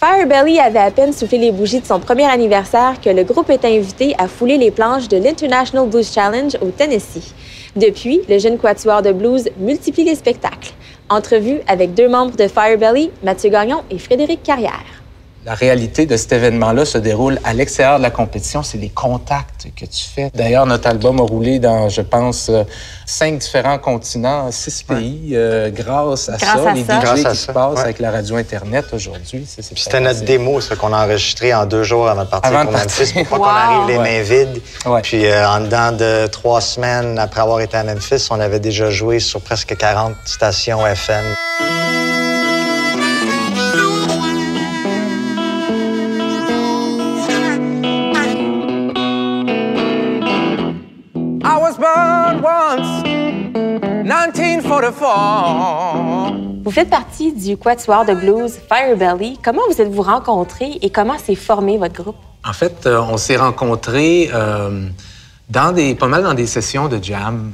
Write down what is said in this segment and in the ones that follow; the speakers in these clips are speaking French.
Fire Belly avait à peine soufflé les bougies de son premier anniversaire que le groupe est invité à fouler les planches de l'International Blues Challenge au Tennessee. Depuis, le jeune quatuor de blues multiplie les spectacles. Entrevue avec deux membres de Fire Belly, Mathieu Gagnon et Frédéric Carrière. La réalité de cet événement-là se déroule à l'extérieur de la compétition. C'est les contacts que tu fais. D'ailleurs, notre album a roulé dans, je pense, 5 différents continents, 6 pays, grâce à ça. Les DJ qui se passent avec la radio Internet aujourd'hui. C'était notre démo, ça, qu'on a enregistré en 2 jours avant de partir pour Memphis, pour pas qu'on arrive les mains vides. Puis en dedans de 3 semaines après avoir été à Memphis, on avait déjà joué sur presque 40 stations FM. I was born once, 1944. Vous faites partie du quatuor de blues Fire Belly. Comment vous êtes-vous rencontrés et comment s'est formé votre groupe? En fait, on s'est rencontrés pas mal dans des sessions de jam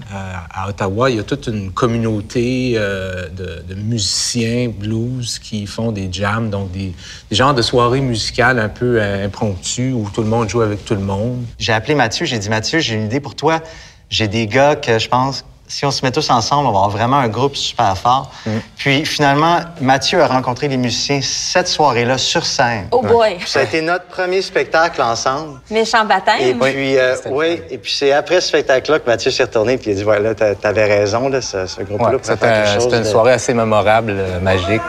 à Ottawa. Il y a toute une communauté de musiciens blues qui font des jams, donc des genres de soirées musicales un peu impromptues où tout le monde joue avec tout le monde. J'ai appelé Mathieu, j'ai dit « Mathieu, j'ai une idée pour toi. J'ai des gars que je pense, si on se met tous ensemble, on va avoir vraiment un groupe super fort. » Puis finalement, Mathieu a rencontré les musiciens cette soirée-là sur scène. Oh boy! Ça a été notre premier spectacle ensemble. Méchant baptême. Et puis, et puis c'est après ce spectacle-là que Mathieu s'est retourné et il a dit « Voilà, t'avais raison, là, ce groupe-là pourrait faire quelque chose. » C'était une soirée assez mémorable, magique.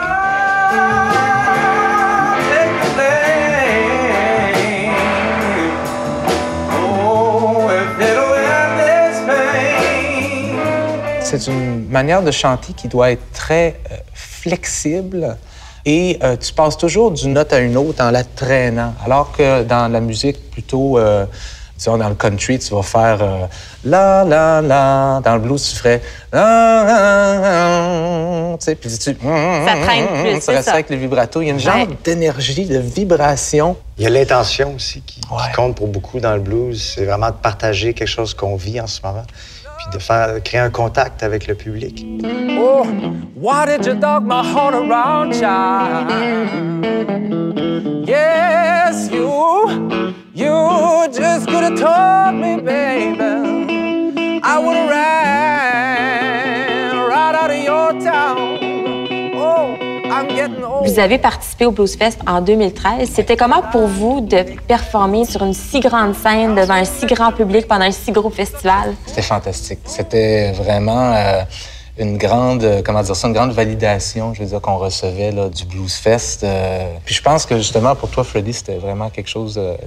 C'est une manière de chanter qui doit être très flexible et tu passes toujours d'une note à une autre en la traînant. Alors que dans la musique plutôt, disons dans le country, tu vas faire la la la. Dans le blues, tu ferais la la la. Tu sais, puis tu ça traîne plus. Ça reste avec les vibratos. Il y a une genre d'énergie, de vibration. Il y a l'intention aussi qui compte pour beaucoup dans le blues. C'est vraiment de partager quelque chose qu'on vit en ce moment. Puis de créer un contact avec le public. Oh, why did you dog my heart around, child? Yes, you just could have told me, baby. I would have ran right out of your town. Oh, I'm getting old. Vous avez participé au Blues Fest en 2013. C'était comment pour vous de performer sur une si grande scène devant un si grand public pendant un si gros festival? C'était fantastique. C'était vraiment une grande, une grande validation, je veux dire, qu'on recevait là, du Blues Fest. Puis je pense que justement, pour toi, Freddy, c'était vraiment quelque chose dont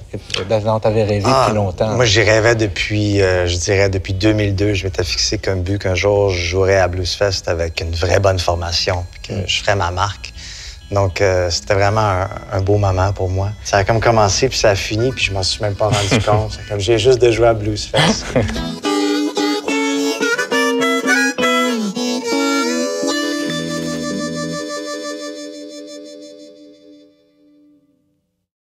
tu avais rêvé depuis longtemps. Moi, j'y rêvais depuis, je dirais, depuis 2002. Je m'étais fixé comme but qu'un jour, je jouerais à Blues Fest avec une vraie bonne formation, puis que je ferais ma marque. Donc, c'était vraiment un beau moment pour moi. Ça a comme commencé, puis ça a fini, puis je m'en suis même pas rendu compte. C'est comme j'ai juste de jouer à Blues Fest.